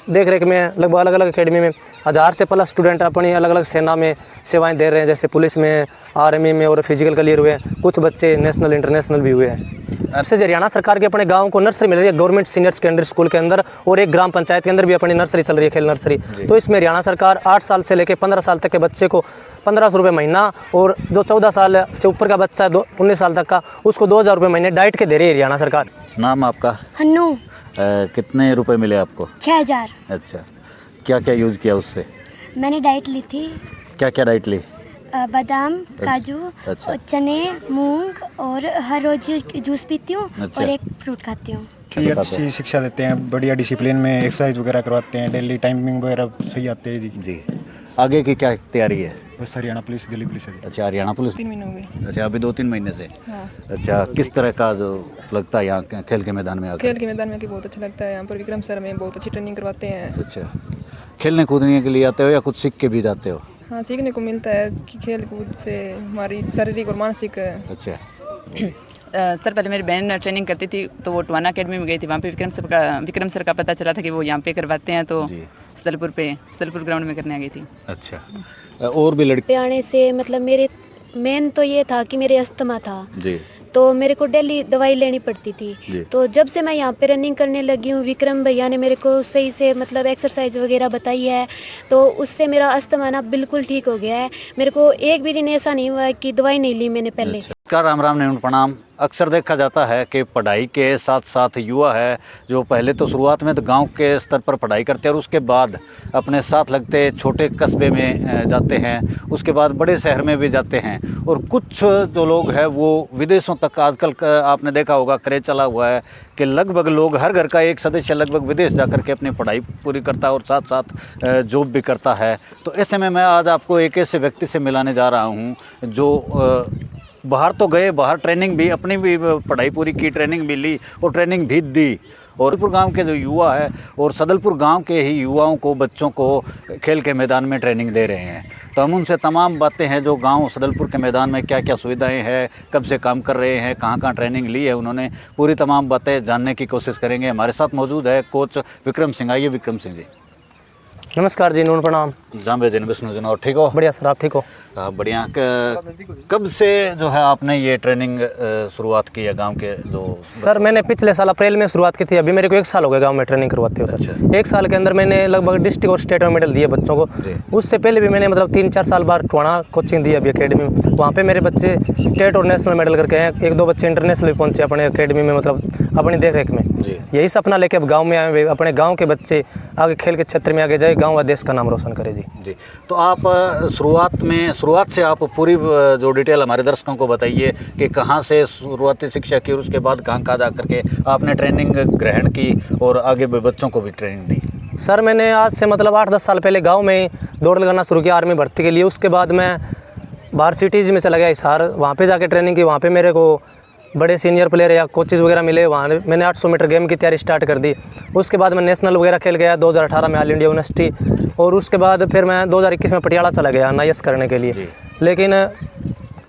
देख रेख में लगभग अलग अलग अकेडमी में 1000 से प्लस स्टूडेंट अपनी अलग अलग सेना में सेवाएं दे रहे हैं, जैसे पुलिस में, आर्मी में, और फिजिकल क्लियर हुए। कुछ बच्चे नेशनल इंटरनेशनल भी हुए हैं। ऐसे हरियाणा सरकार के अपने गांव को नर्सरी मिल रही है गवर्नमेंट सीनियर सेकेंडरी स्कूल के अंदर, और एक ग्राम पंचायत के अंदर भी अपनी नर्सरी चल रही है, खेल नर्सरी। तो इसमें हरियाणा सरकार 8 साल से लेकर 15 साल तक के बच्चे को 1500 रुपये महीना, और जो 14 साल से ऊपर का बच्चा है 19 साल तक का, उसको 2000 रुपये महीने डाइट के दे रही है हरियाणा सरकार। नाम आपका? हन्नू। कितने रुपए मिले आपको? 6000। अच्छा, क्या क्या यूज़ किया उससे? मैंने डाइट ली थी। क्या क्या डाइट ली? बादाम, काजू, अच्छा। और चने, मूंग, और हर रोज जूस पीती हूँ। अच्छा। और एक फ्रूट खाती हूँ। अच्छी शिक्षा देते हैं, बढ़िया डिसिप्लिन में एक्सरसाइज वगैरह करवाते हैं, डेली टाइमिंग वगैरह सही आते हैं जी। जी, आगे की क्या तैयारी है? बस हरियाणा पुलिस, दिल्ली पुलिस है। अच्छा, हरियाणा पुलिस 3 महीने हो गए। अच्छा, अभी 2-3 महीने से। हाँ। अच्छा, किस तरह का जो लगता है यहाँ खेल के मैदान में आकर? खेल के मैदान में कि बहुत अच्छा लगता है। यहाँ पर विक्रम सर में बहुत अच्छी ट्रेनिंग करवाते हैं। अच्छा, खेलने कूदने के लिए आते हो या कुछ सीख के भी जाते हो? हाँ, सीखने को मिलता है कि खेल कूद से हमारी शारीरिक और मानसिक। अच्छा। सर पहले मेरी बहन ट्रेनिंग करती थी, तो वो टवाना अकेडमी में गई थी। वहाँ पे विक्रम सर का पता चला था कि वो यहाँ पे करवाते हैं, तो सदलपुर ग्राउंड में करने आ गई थी। अच्छा, और भी लड़के आने से मतलब मेरे मेन तो ये था कि मेरे अस्थमा था जी, तो मेरे को डेली दवाई लेनी पड़ती जी। थी। तो जब से मैं यहाँ पे रनिंग करने लगी हूँ, विक्रम भैया ने मेरे को सही से मतलब एक्सरसाइज वगैरह बताई है, तो उससे मेरा अस्थमा ना बिल्कुल ठीक हो गया है। मेरे को एक भी दिन ऐसा नहीं हुआ है कि दवाई नहीं ली मैंने पहले। अच्छा। राम राम ने प्रणाम। अक्सर देखा जाता है कि पढ़ाई के साथ साथ युवा है जो पहले तो शुरुआत में तो गांव के स्तर पर पढ़ाई करते हैं और उसके बाद अपने साथ लगते छोटे कस्बे में जाते हैं, उसके बाद बड़े शहर में भी जाते हैं, और कुछ जो लोग हैं वो विदेशों तक आजकल आपने देखा होगा क्रेज चला हुआ है कि लगभग लोग हर घर का एक सदस्य लगभग विदेश जा कर के अपनी पढ़ाई पूरी करता है और साथ साथ जॉब भी करता है। तो ऐसे में मैं आज आपको एक ऐसे व्यक्ति से मिलाने जा रहा हूँ जो बाहर तो गए, बाहर ट्रेनिंग भी, अपनी भी पढ़ाई पूरी की, ट्रेनिंग भी ली और ट्रेनिंग भी दी, और सदलपुर गांव के जो युवा है और सदलपुर गांव के ही युवाओं को, बच्चों को खेल के मैदान में ट्रेनिंग दे रहे हैं। तो हम उनसे तमाम बातें हैं जो गांव सदलपुर के मैदान में क्या क्या सुविधाएं हैं, कब से काम कर रहे हैं, कहाँ कहाँ ट्रेनिंग ली है उन्होंने, पूरी तमाम बातें जानने की कोशिश करेंगे। हमारे साथ मौजूद है कोच विक्रम सिंह। आइए विक्रम सिंह जी। नमस्कार जी, नून प्रणाम। जाम्बे जी, विष्णु जी, और ठीक हो? बढ़िया सर, आप ठीक हो? बढ़िया। कब से जो है आपने ये ट्रेनिंग शुरुआत की है गांव के जो? सर मैंने पिछले साल अप्रैल में शुरुआत की थी, अभी मेरे को 1 साल हो गया गांव में ट्रेनिंग करवाते हो सर। अच्छा। 1 साल के अंदर मैंने लगभग डिस्ट्रिक्ट और स्टेट में मेडल दिए बच्चों को। उससे पहले भी मैंने मतलब 3-4 साल बाद टवाना कोचिंग दी अभी अकेडमी में, वहाँ पे मेरे बच्चे स्टेट और नेशनल मेडल करके हैं। 1-2 बच्चे इंटरनेशनल भी पहुँचे अपने अकेडमी में, मतलब अपनी देख रेख में। यही सपना लेके अब गाँव में आए, अपने गाँव के बच्चे आगे खेल के क्षेत्र में आगे जाए, गाँव व देश का नाम रोशन करे जी। तो आप शुरुआत से आप पूरी जो डिटेल हमारे दर्शकों को बताइए कि कहाँ से शुरुआती शिक्षा की और उसके बाद कहाँ जा करके आपने ट्रेनिंग ग्रहण की और आगे बच्चों को भी ट्रेनिंग दी। सर मैंने आज से मतलब 8-10 साल पहले गांव में दौड़ लगाना शुरू किया आर्मी भर्ती के लिए। उसके बाद मैं बाहर सिटीज़ में चला गया हिसार, वहाँ पे जाके ट्रेनिंग की। वहाँ पे मेरे को बड़े सीनियर प्लेयर या कोचेज़ वगैरह मिले, वहाँ मैंने 800 मीटर गेम की तैयारी स्टार्ट कर दी। उसके बाद मैं नेशनल वगैरह खेल गया 2018 में ऑल इंडिया यूनिवर्सिटी, और उसके बाद फिर मैं 2021 में पटियाला चला गया NIS करने के लिए। लेकिन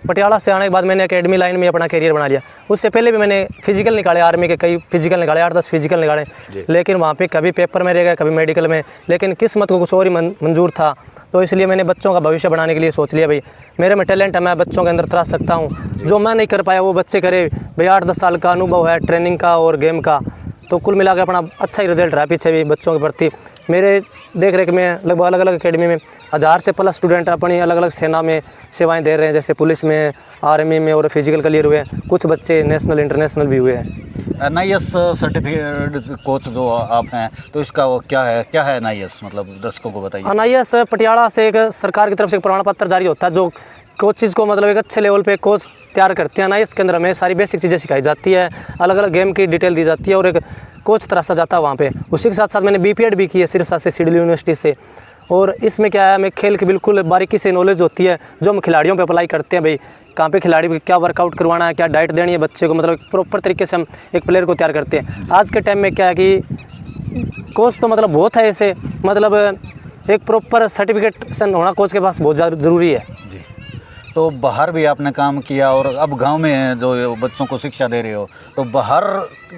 पटियाला से आने के बाद मैंने एकेडमी लाइन में अपना करियर बना लिया। उससे पहले भी मैंने फिजिकल निकाले, आर्मी के कई फिजिकल निकाले, 8-10 फिजिकल निकाले, लेकिन वहाँ पे कभी पेपर में रह गया, कभी मेडिकल में। लेकिन किस्मत को कुछ और ही मंजूर था, तो इसलिए मैंने बच्चों का भविष्य बनाने के लिए सोच लिया भाई मेरे में टैलेंट है, मैं बच्चों के अंदर तराश सकता हूँ। जो मैं नहीं कर पाया वो बच्चे करे भाई। 8-10 साल का अनुभव है ट्रेनिंग का और गेम का, तो कुल मिला के अपना अच्छा ही रिजल्ट रहा पीछे भी बच्चों के प्रति। मेरे देख रेख में लगभग अलग अलग अकेडमी में 1000 से प्लस स्टूडेंट अपनी अलग अलग सेना में सेवाएं दे रहे हैं, जैसे पुलिस में, आर्मी में, और फिजिकल क्लियर हुए। कुछ बच्चे नेशनल इंटरनेशनल भी हुए हैं। NIS सर्टिफिकेट कोच जो आप हैं, तो इसका वो क्या है NIS, मतलब दर्शकों को बताइए। NIS पटियाला से एक सरकार की तरफ से एक प्रमाण पत्र जारी होता है जो कोचेज़ को मतलब एक अच्छे लेवल पे कोच तैयार करते हैं। NIS के अंदर हमें सारी बेसिक चीज़ें सिखाई जाती है, अलग अलग गेम की डिटेल दी जाती है और एक कोच तराशा जाता है वहाँ पे। उसी के साथ साथ मैंने BPED भी की है सिरसा से, सिडली यूनिवर्सिटी से। और इसमें क्या है, हमें खेल की बिल्कुल बारीकी से नॉलेज होती है जो हम खिलाड़ियों पे अप्लाई करते हैं। भाई कहाँ पे खिलाड़ी को क्या वर्कआउट करवाना है, क्या डाइट देनी है बच्चे को, मतलब प्रॉपर तरीके से हम एक प्लेयर को तैयार करते हैं। आज के टाइम में क्या है कि कोच तो मतलब बहुत है ऐसे, मतलब एक प्रॉपर सर्टिफिकेशन होना कोच के पास बहुत ज़रूरी है। तो बाहर भी आपने काम किया और अब गांव में जो बच्चों को शिक्षा दे रहे हो, तो बाहर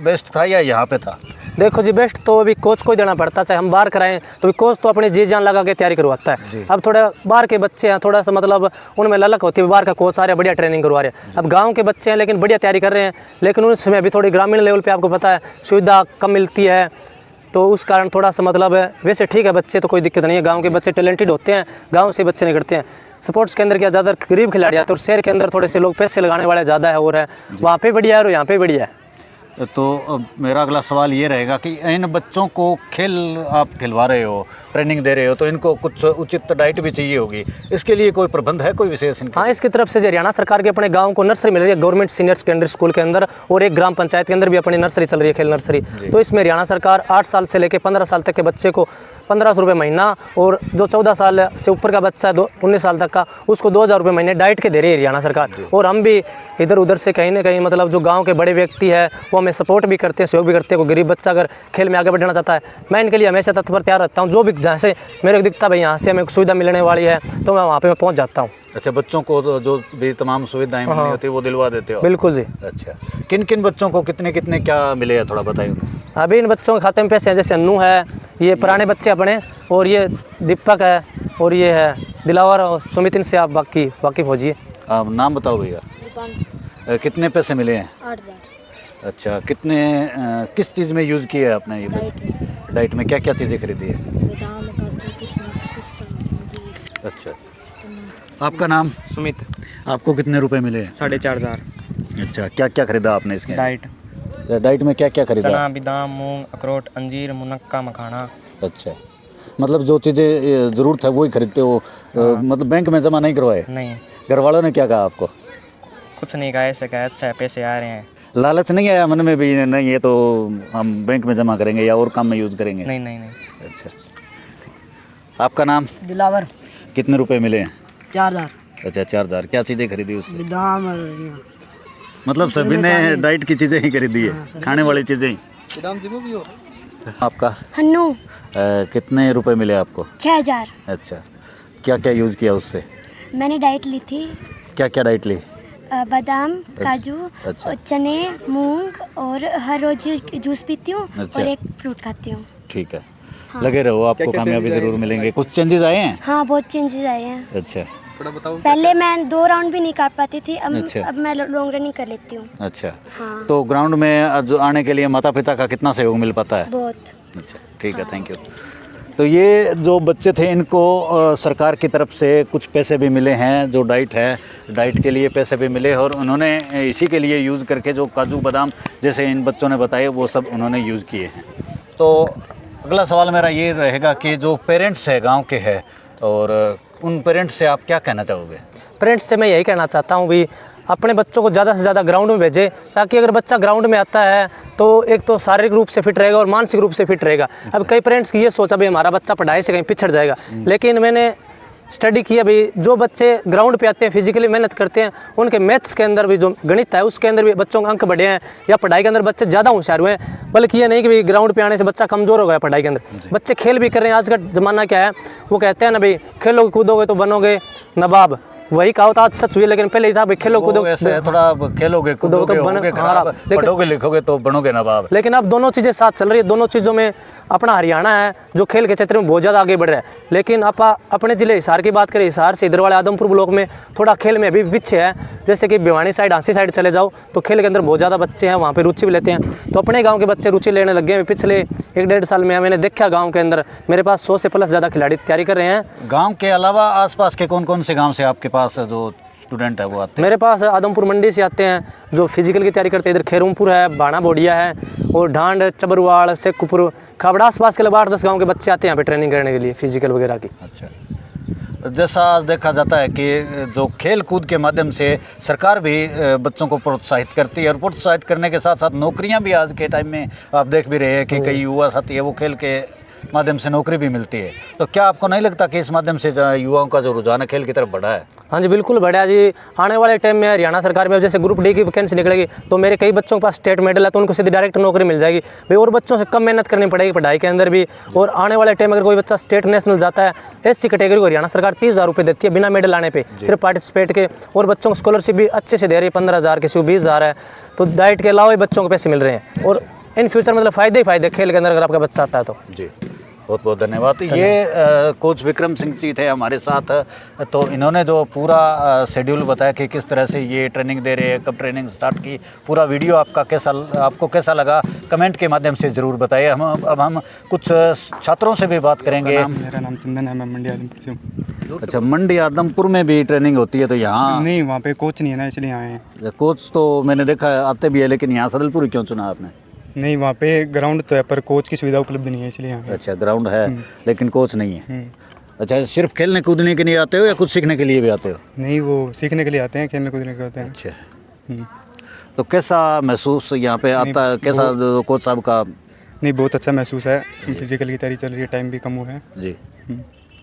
बेस्ट था या यहाँ पे था? देखो जी, बेस्ट तो अभी कोच को ही देना पड़ता, चाहे हम बाहर कराएं तो भी कोच तो अपनी जी जान लगा के तैयारी करवाता है। अब थोड़ा बाहर के बच्चे हैं, थोड़ा सा मतलब उनमें ललक होती है, बाहर का कोच आ रहा है, बढ़िया ट्रेनिंग करवा रहे हैं। अब गांव के बच्चे हैं लेकिन बढ़िया तैयारी कर रहे हैं, लेकिन उसमें अभी थोड़ी ग्रामीण लेवल पे आपको पता है सुविधा कम मिलती है, तो उस कारण थोड़ा सा मतलब वैसे ठीक है, बच्चे तो कोई दिक्कत नहीं है, गाँव के बच्चे टैलेंटेड होते हैं, गाँव से बच्चे नहीं करते हैं। स्पोर्ट्स के अंदर क्या ज़्यादा गरीब खिलाड़ी आते हैं और शहर के अंदर थोड़े से लोग पैसे लगाने वाले ज़्यादा है, और है वहाँ पे बढ़िया है और यहाँ पे बढ़िया है। तो अब मेरा अगला सवाल ये रहेगा कि इन बच्चों को खेल आप खिलवा रहे हो, ट्रेनिंग दे रहे हो, तो इनको कुछ उचित डाइट भी चाहिए होगी, इसके लिए कोई प्रबंध है कोई विशेष इनका? हाँ, इसकी तरफ से हरियाणा सरकार के अपने गांव को नर्सरी मिल रही है, गवर्नमेंट सीनियर सेकेंडरी स्कूल के अंदर, और एक ग्राम पंचायत के अंदर भी अपनी नर्सरी चल रही है, खेल नर्सरी। तो इसमें हरियाणा सरकार 8 साल से लेकर 15 साल तक के बच्चे को 1500 रुपये महीना, और जो 14 साल से ऊपर का बच्चा है 19 साल तक का, उसको 2000 रुपये महीने डाइट के दे रही है हरियाणा सरकार। और हम भी इधर उधर से कहीं ना कहीं मतलब जो गाँव के बड़े व्यक्ति है वो हमें सपोर्ट भी करते हैं, सहयोग भी करते हैं। कोई गरीब बच्चा अगर खेल में आगे बढ़ना चाहता है, मैं इनके लिए हमेशा तत्पर तैयार रहता हूँ। जो भी जहाँ से मेरे को दिखता है भाई यहाँ से हमें सुविधा मिलने वाली है, तो मैं वहाँ पे मैं पहुँच जाता हूँ। अच्छा, बच्चों को जो भी तमाम सुविधाएं मिलनी होती है वो दिलवा देते हो? बिल्कुल जी। अच्छा, किन किन बच्चों को कितने कितने क्या मिले हैं, थोड़ा बताइए। अभी इन बच्चों के खाते में पैसे हैं, जैसे अन्नू है, ये पुराने बच्चे अपने, और ये दीपक है, और ये है दिलावर और सुमित। इनसे आप बाकी वाकिफ हो जाइए। आप नाम बताओ भैया। कितने पैसे मिले हैं? 8,000। अच्छा, कितने किस चीज़ में यूज़ किया है आपने ये पैसे? डाइट में क्या क्या चीज़ें खरीदी है? बादाम, काजू, किशमिश, पिस्ता, अंजीर। अच्छा, आपका नाम? सुमित। आपको कितने रुपए मिले हैं? 4,500। अच्छा, क्या क्या खरीदा आपने इसके? डाइट, डाइट में क्या क्या खरीदा? चना, बादाम, मूंग, अखरोट, अंजीर, मुनक्का, मखाना। अच्छा, मतलब जो चीज़ें ज़रूरत है वही खरीदते हो? मतलब बैंक में जमा नहीं करवाए? नहीं, घर वालों ने क्या कहा आपको? कुछ नहीं कहा, ऐसे कहा अच्छा है पैसे आ रहे हैं। लालच नहीं आया मन में भी, नहीं ये तो हम बैंक में जमा करेंगे या और काम में यूज़ करेंगे? नहीं नहीं नहीं। अच्छा, आपका नाम? दिलावर। कितने रुपए मिले हैं? 4,000। अच्छा, 4,000। क्या चीज़ें खरीदी उससे? बादाम और मतलब सभी ने डाइट की चीज़ें ही खरीदी है, खाने वाली चीज़ें ही? आपका? हन्नू। कितने रुपए मिले आपको? 6,000। अच्छा, क्या क्या यूज़ किया उससे? मैंने डाइट ली थी, क्या क्या डाइट ली? बादाम, काजू, अच्छा। और चने, मूंग, और हर रोज जूस पीती हूँ, अच्छा। और एक फ्रूट खाती हूँ। ठीक है, लगे रहो, आपको कामयाबी ज़रूर मिलेंगे। कुछ चेंजेस आए हैं? हाँ, बहुत चेंजेस आए हैं। अच्छा, पहले मैं 2 राउंड भी नहीं काट पाती थी, अच्छा। अब मैं लॉन्ग रनिंग कर लेती हूँ। अच्छा। हाँ। तो ग्राउंड में जो आने के लिए माता पिता का कितना सहयोग मिल पाता है? बहुत। अच्छा, ठीक है, थैंक यू। तो ये जो बच्चे थे इनको सरकार की तरफ से कुछ पैसे भी मिले हैं, जो डाइट है, डाइट के लिए पैसे भी मिले, और उन्होंने इसी के लिए यूज़ करके जो काजू बादाम जैसे इन बच्चों ने बताए वो सब उन्होंने यूज़ किए हैं। तो अगला सवाल मेरा ये रहेगा कि जो पेरेंट्स है गांव के हैं, और उन पेरेंट्स से आप क्या कहना चाहोगे? पेरेंट्स से मैं यही कहना चाहता हूँ भी अपने बच्चों को ज़्यादा से ज़्यादा ग्राउंड में भेजें, ताकि अगर बच्चा ग्राउंड में आता है तो एक तो शारीरिक रूप से फिट रहेगा और मानसिक रूप से फिट रहेगा। अब कई पेरेंट्स की ये सोचा भी हमारा बच्चा पढ़ाई से कहीं पिछड़ जाएगा, लेकिन मैंने स्टडी किया भी जो बच्चे ग्राउंड पे आते हैं, फिजिकली मेहनत करते हैं, उनके मैथ्स के अंदर भी जो गणित है उसके अंदर भी बच्चों के अंक बढ़े हैं, या पढ़ाई के अंदर बच्चे ज़्यादा होशियार हुए हैं। बल्कि ये नहीं कि भाई ग्राउंड पे आने से बच्चा कमज़ोर हो गया पढ़ाई के अंदर। बच्चे खेल भी कर रहे हैं। आज का ज़माना क्या है, वो कहते हैं ना भाई खेलोगे कूदोगे तो बनोगे नवाब, वही कहावत आज सच हुई, लेकिन पहले ही था भाई खेलो कूदो, ऐसे है थोड़ा खेलोगे कूदोगे तो होगे हाँ, खराब, लेकिन पढ़ोगे लिखोगे तो बनोगे नवाब। लेकिन अब दोनों चीज़ें साथ चल रही है। दोनों चीज़ों में अपना हरियाणा है जो खेल के क्षेत्र में बहुत ज़्यादा आगे बढ़ रहा है, लेकिन आप अपने ज़िले हिसार की बात करें, हिसार से इधर वाले आदमपुर ब्लॉक में थोड़ा खेल में अभी पीछे है। जैसे कि भिवानी साइड, हांसी साइड चले जाओ तो खेल के अंदर बहुत ज़्यादा बच्चे हैं, वहाँ पे रुचि भी लेते हैं। तो अपने गाँव के बच्चे रुचि लेने लगे हैं। पिछले 1-1.5 साल में मैंने देखा गाँव के अंदर मेरे पास 100 से प्लस ज़्यादा खिलाड़ी तैयारी कर रहे हैं। गाँव के अलावा आसपास के कौन कौन से गाँव से आपके पास जो स्टूडेंट है वो आते हैं? मेरे पास आदमपुर मंडी से आते हैं जो फिजिकल की तैयारी करते हैं। इधर खेरूमपुर है, बाणा बोडिया है, और ढांड, चबरवाड़, शेखपुर, खाबड़ा आसपास के लगभग 8-10 गाँव के बच्चे आते हैं यहाँ पे ट्रेनिंग करने के लिए फिजिकल वगैरह की। अच्छा, जैसा देखा जाता है कि जो खेल कूद के माध्यम से सरकार भी बच्चों को प्रोत्साहित करती है, और प्रोत्साहित करने के साथ साथ नौकरियां भी आज के टाइम में आप देख भी रहे हैं कि कई युवा साथी है वो खेल के माध्यम से नौकरी भी मिलती है। तो क्या आपको नहीं लगता कि इस माध्यम से युवाओं का जो रुझान है खेल की तरफ बढ़ा है? हाँ जी बिल्कुल बढ़िया जी। आने वाले टाइम में हरियाणा सरकार में जैसे ग्रुप डी की वैकेंसी निकलेगी तो मेरे कई बच्चों के पास स्टेट मेडल है तो उनको सीधी डायरेक्ट नौकरी मिल जाएगी भाई, और बच्चों से कम मेहनत करनी पड़ेगी पढ़ाई के अंदर भी। और आने वाले टाइम अगर कोई बच्चा स्टेट नेशनल जाता है, एससी कैटेगरी को हरियाणा सरकार 30,000 रुपये देती है बिना मेडल आने पे, सिर्फ पार्टिसिपेट के। और बच्चों को स्कॉलरशिप भी अच्छे से दे रही है, 15,000 किसी को 20,000 है। तो डाइट के अलावा ही बच्चों को पैसे मिल रहे हैं और इन फ्यूचर मतलब फ़ायदे ही फ़ायदे खेल के अंदर अगर आपका बच्चा आता है तो। जी बहुत बहुत धन्यवाद। ये कोच विक्रम सिंह जी थे हमारे साथ। तो इन्होंने जो पूरा शेड्यूल बताया कि किस तरह से ये ट्रेनिंग दे रहे हैं, कब ट्रेनिंग स्टार्ट की, पूरा वीडियो आपको कैसा लगा कमेंट के माध्यम से ज़रूर बताइए। अब हम कुछ छात्रों से भी बात करेंगे। मेरा नाम चंदन है, मैं मंडी आदमपुर से हूँ। अच्छा, मंडी आदमपुर में भी ट्रेनिंग होती है? तो यहाँ नहीं, वहाँ पे कोच नहीं है ना, इसलिए आए हैं। कोच तो मैंने देखा है आते भी है, लेकिन यहाँ सदलपुर क्यों चुना आपने? नहीं, वहाँ पे ग्राउंड तो है पर कोच की सुविधा उपलब्ध नहीं है, इसलिए आए हैं। अच्छा, ग्राउंड है लेकिन कोच नहीं है। अच्छा, सिर्फ खेलने कूदने के लिए आते हो या कुछ सीखने के लिए भी आते हो? नहीं, वो सीखने के लिए आते हैं, खेलने कूदने के आते हैं। अच्छा, तो कैसा महसूस यहाँ पे आता है, कैसा कोच साहब का? नहीं, बहुत अच्छा महसूस है। फिजिकल की तैयारी चल रही है, टाइम भी कम हुआ है जी।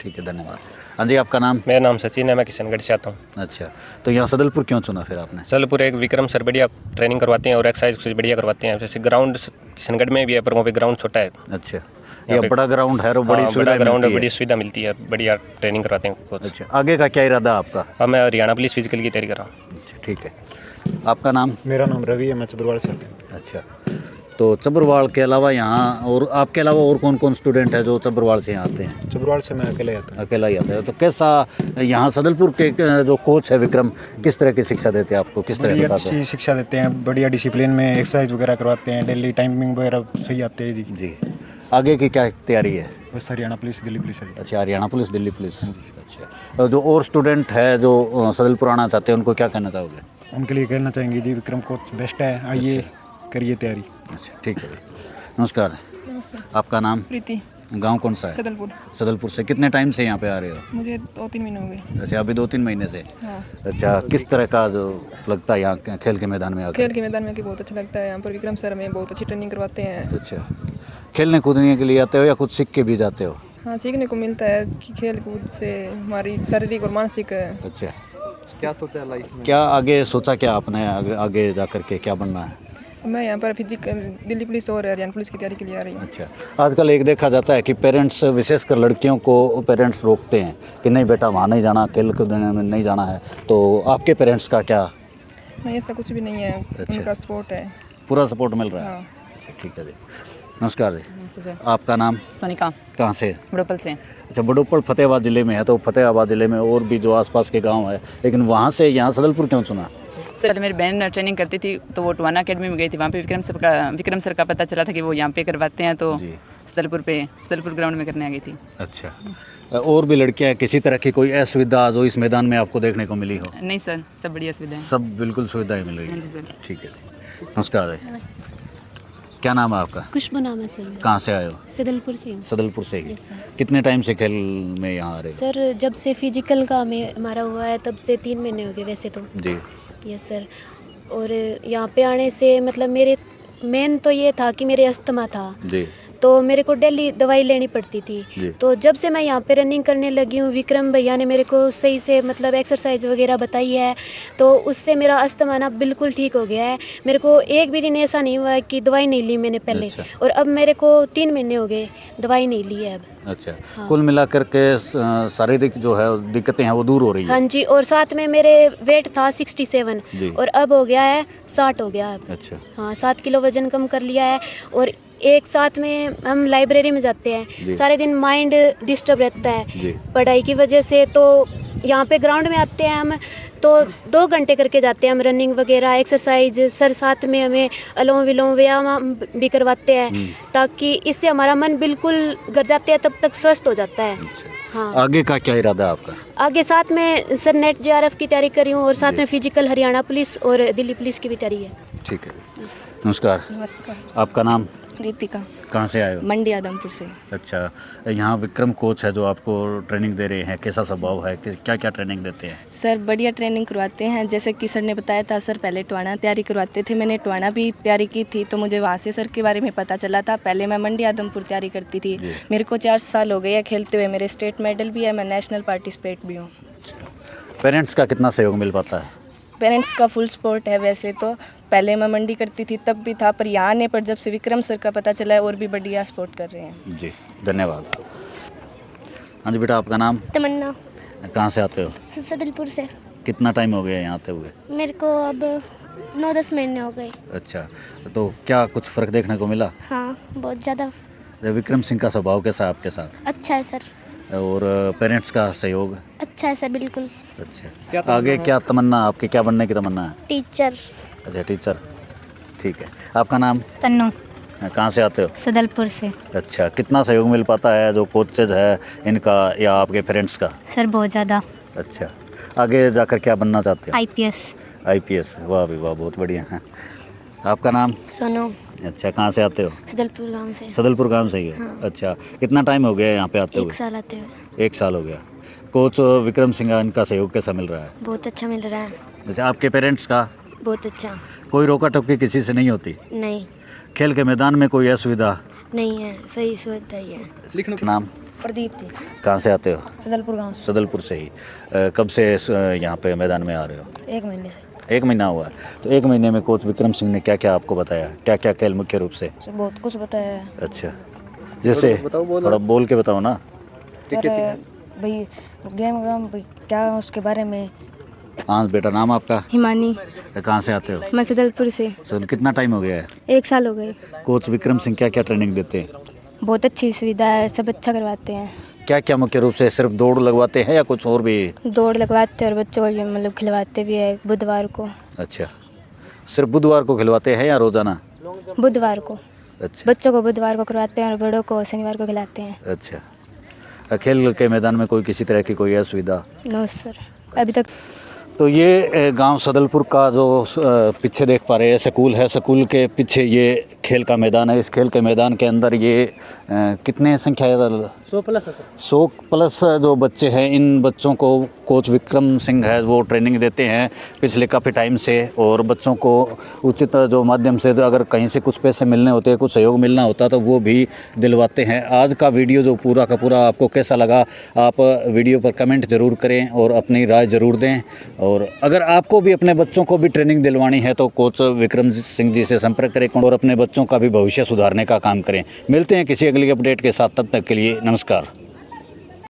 ठीक है, धन्यवाद। हाँ जी, आपका नाम? मेरा नाम सचिन है, मैं किशनगढ़ से आता हूँ। अच्छा, तो यहाँ सदलपुर क्यों चुना फिर आपने? सदलपुर एक विक्रम सर बढ़िया ट्रेनिंग करवाते हैं और एक्सरसाइज बढ़िया करवाते हैं। जैसे ग्राउंड किशनगढ़ में भी है पर वहाँ पे ग्राउंड छोटा है। अच्छा, ये बड़ा ग्राउंड है और बड़ी सुविधा ग्राउंड है, मिलती बड़ी सुविधा मिलती है, बढ़िया ट्रेनिंग करवाते हैं कोच। अच्छा, आगे का क्या इरादा आपका? अब मैं हरियाणा पुलिस फिजिकल की तैयारी कर रहा हूँ। अच्छा, ठीक है। आपका नाम? मेरा नाम रवि है, मैं चबरवाल से आता हूँ। अच्छा, तो चबरवाल के अलावा यहाँ और आपके अलावा और कौन कौन स्टूडेंट है जो चबरवाल से यहाँ आते हैं? चबरवाल से मैं अकेले आता हूँ। अकेला ही आता है। तो कैसा यहाँ सदलपुर के जो कोच है विक्रम, किस तरह की शिक्षा देते हैं आपको, किस तरह बड़ी बताते हैं? अच्छी शिक्षा देते हैं, बढ़िया डिसिप्लिन में एक्सरसाइज वगैरह करवाते हैं, डेली टाइमिंग वगैरह सही आते हैं जी। जी, आगे की क्या तैयारी है? बस हरियाणा पुलिस, दिल्ली पुलिस है। अच्छा, हरियाणा पुलिस, दिल्ली पुलिस। अच्छा, जो और स्टूडेंट है जो सदलपुर आना चाहते हैं उनको क्या कहना चाहोगे? उनके लिए कहना चाहेंगे जी, विक्रम कोच बेस्ट है, आइए करिए तैयारी। अच्छा, ठीक है। नमस्कार। नमस्ते। आपका नाम? प्रीति। गांव कौन सा है? सदलपुर। सदलपुर से कितने टाइम से यहाँ पे आ रहे हो? मुझे 2-3 महीने हो गए। अच्छा, अभी 2-3 महीने से। हाँ। अच्छा, किस तरह का जो लगता है यहाँ खेल के मैदान में आकर? खेल के मैदान में कि बहुत अच्छा लगता है। यहाँ पर विक्रम सर हमें बहुत अच्छी ट्रेनिंग करवाते हैं। अच्छा, खेलने कूदने के लिए आते हो या कुछ सीख के भी जाते हो? हाँ, सीखने को मिलता है कि खेल कूद से हमारी शारीरिक और मानसिक। अच्छा, क्या सोचा लाइफ में? क्या आगे सोचा, क्या आपने आगे जा कर के क्या बनना है? मैं यहाँ पर फिजिकल दिल्ली पुलिस और हरियाणा पुलिस की तैयारी के लिए आ रही हूँ। अच्छा, आजकल एक देखा जाता है कि पेरेंट्स, विशेषकर लड़कियों को पेरेंट्स रोकते हैं कि नहीं बेटा वहाँ नहीं जाना, खेल कूदने में नहीं जाना है, तो आपके पेरेंट्स का क्या? नहीं, ऐसा कुछ भी नहीं है। अच्छा। उनका सपोर्ट है, पूरा सपोर्ट मिल रहा है? हाँ। अच्छा, ठीक है जी। नमस्कार जी। नमस्ते सर। आपका नाम? सोनिका, कहाँ से? बड़ोपल से। अच्छा, बड़ोपल फतेहाबाद ज़िले में है। तो फतेहाबाद ज़िले में और भी जो आसपास के गांव है, लेकिन वहाँ से यहाँ सदलपुर क्यों चुना? सर मेरी बहन ट्रेनिंग करती थी तो वो टवाना अकेडमी में गई थी, वहाँ पे विक्रम सर का पता चला था कि वो यहाँ पे करवाते हैं, तो सदलपुर ग्राउंड में करने आ गई थी। अच्छा, और भी लड़कियाँ किसी तरह की कोई असुविधा जो इस मैदान में आपको देखने को मिली हो? नहीं सर, सब बढ़िया सुविधा है। सब बिल्कुल सुविधाएँ मिल रही हाँ है? जी सर। ठीक है, नमस्कार जी। नमस्ते सर। क्या नाम है आपका? खुशबू नाम है सर मेरा। कहाँ से आए हो? सदलपुर से हूँ। सदलपुर से ही। Yes sir. कितने टाइम से खेल में यहाँ आ रहे हो? सर जब से फिजिकल का हमारा हुआ है तब से 3 महीने हो गए वैसे तो। जी। Yes sir. और यहाँ पे आने से मतलब मेरे मेन तो ये था कि मेरे अस्थमा था, जी। तो मेरे को डेली दवाई लेनी पड़ती जी। थी। तो जब से मैं यहाँ पे रनिंग करने लगी हूँ, विक्रम भैया ने मेरे को सही से मतलब एक्सरसाइज वगैरह बताई है, तो उससे मेरा अस्थमा ना बिल्कुल ठीक हो गया है। मेरे को एक भी दिन ऐसा नहीं हुआ है कि दवाई नहीं ली मैंने पहले। अच्छा। और अब मेरे को 3 महीने हो गए दवाई नहीं ली है अब। अच्छा, हाँ। कुल मिलाकर के शारीरिक जो है दिक्कतें हैं वो दूर हो रही है? हाँ जी, और साथ में मेरे वेट था 67 जी। और अब हो गया है 60 हो गया है अब। अच्छा। हाँ, 7 किलो वजन कम कर लिया है। और एक साथ में हम लाइब्रेरी में जाते हैं, जी। सारे दिन माइंड डिस्टर्ब रहता जी। है पढ़ाई की वजह से। तो यहाँ पे ग्राउंड में आते हैं हम तो 2 घंटे करके जाते हैं हम, रनिंग वगैरह एक्सरसाइज। सर साथ में हमें अनुलोम विलोम व्यायाम भी करवाते हैं, ताकि इससे हमारा मन बिल्कुल घर जाते हैं तब तक स्वस्थ हो जाता है। हाँ, आगे का क्या इरादा है आपका? आगे साथ में सर नेट JRF की तैयारी कर रही हूँ और साथ में फिजिकल हरियाणा पुलिस और दिल्ली पुलिस की भी तैयारी है। ठीक है, नमस्कार। नमस्कार। आपका नाम? रितिका, कहाँ से आए हो? मंडी आदमपुर से। अच्छा, यहाँ विक्रम कोच है जो आपको ट्रेनिंग दे रहे हैं, कैसा स्वभाव है, क्या क्या ट्रेनिंग देते हैं? सर बढ़िया ट्रेनिंग करवाते हैं, जैसे कि सर ने बताया था। सर पहले टवाना तैयारी करवाते थे, मैंने टवाना भी तैयारी की थी, तो मुझे वहाँ से सर के बारे में पता चला था। पहले मैं मंडी आदमपुर तैयारी करती थी, मेरे को 4 साल हो गए हैं खेलते हुए, मेरे स्टेट मेडल भी है, मैं नेशनल पार्टिसिपेट भी हूँ। पेरेंट्स का कितना सहयोग मिल पाता है? पेरेंट्स का फुल सपोर्ट है। वैसे तो पहले मैं मंडी करती थी तब भी था, पर यहाँ आने पर जब से विक्रम सर का पता चला है और भी बढ़िया सपोर्ट कर रहे हैं। जी धन्यवाद। हाँ जी बेटा, आपका नाम? तमन्ना। कहाँ से आते हो? सदलपुर से। कितना टाइम हो गया यहाँ आते हुए? मेरे को अब 9-10 महीने हो गए। अच्छा, तो क्या कुछ फ़र्क देखने को मिला? हाँ, बहुत ज़्यादा। विक्रम सिंह का स्वभाव कैसा है आपके साथ? अच्छा है सर। और पेरेंट्स का सहयोग? अच्छा है सर, बिल्कुल। अच्छा, आगे क्या तमन्ना, आपकी क्या बनने की तमन्ना है? टीचर। अच्छा, टीचर, ठीक है। आपका नाम? तन्नू। कहाँ से आते हो? सदलपुर से। अच्छा, कितना सहयोग मिल पाता है जो कोचेज है इनका या आपके पेरेंट्स का? सर बहुत ज़्यादा। अच्छा, आगे जाकर क्या बनना चाहते हो? IPS। IPS, वाह भी वाह, बहुत बढ़िया है। आपका नाम? सोनू। अच्छा, कहाँ से आते हो? सदलपुर गांव से। सदलपुर गांव से ही है? हाँ। अच्छा, कितना टाइम हो गया यहाँ पे आते हुए? 1 साल आते हुए। 1 साल हो गया। कोच विक्रम सिंह, इनका सहयोग कैसा मिल रहा है? बहुत अच्छा मिल रहा है। अच्छा, आपके पेरेंट्स का? बहुत अच्छा। कोई रोका टोकी किसी से नहीं होती? नहीं। खेल के मैदान में कोई असुविधा? नहीं है, सही सुविधा ही है। नाम? प्रदीप जी। कहाँ से आते हो? सदलपुर गाँव से। सदलपुर से ही। कब से यहाँ पे मैदान में आ रहे हो? 1 महीने से। 1 महीना हुआ है। तो 1 महीने में कोच विक्रम सिंह ने क्या क्या आपको बताया? क्या क्या खेल मुख्य रूप से? बहुत कुछ बताया है। अच्छा, जैसे थोड़ा बोल के बताओ ना। भाई गेम क्या उसके बारे में। हाँ बेटा, नाम आपका? हिमानी। कहाँ से आते हो? मैं सदलपुर से। सर, कितना टाइम हो गया है? 1 साल हो गए। कोच विक्रम सिंह क्या क्या ट्रेनिंग देते हैं? बहुत अच्छी सुविधा है, सब अच्छा करवाते हैं। क्या क्या मुख्य रूप से? सिर्फ दौड़ लगवाते हैं या कुछ और भी? दौड़ लगवाते हैं और बच्चों को मतलब खिलवाते भी है बुधवार को। अच्छा, सिर्फ बुधवार को खिलवाते हैं या रोजाना? बुधवार को। अच्छा, बच्चों को बुधवार को करवाते हैं और बड़ों को शनिवार को खिलाते हैं। अच्छा, खेल के मैदान में कोई किसी तरह की कोई असुविधा? नो सर, अभी तक। तो ये गांव सदलपुर का जो पीछे देख पा रहे हैं स्कूल है, स्कूल के पीछे ये खेल का मैदान है। इस खेल के मैदान के अंदर ये कितने संख्या? 100 प्लस जो बच्चे हैं, इन बच्चों को कोच विक्रम सिंह है वो ट्रेनिंग देते हैं पिछले काफ़ी टाइम से। और बच्चों को उचित जो माध्यम से अगर कहीं से कुछ पैसे मिलने होते हैं, कुछ सहयोग मिलना होता तो वो भी दिलवाते हैं। आज का वीडियो जो पूरा का पूरा आपको कैसा लगा, आप वीडियो पर कमेंट ज़रूर करें और अपनी राय ज़रूर दें। और अगर आपको भी अपने बच्चों को भी ट्रेनिंग दिलवानी है तो कोच विक्रम सिंह जी से संपर्क करें और अपने बच्चों का भी भविष्य सुधारने का काम करें। मिलते हैं किसी अगली अपडेट के साथ, तब तक के लिए नमस्कार।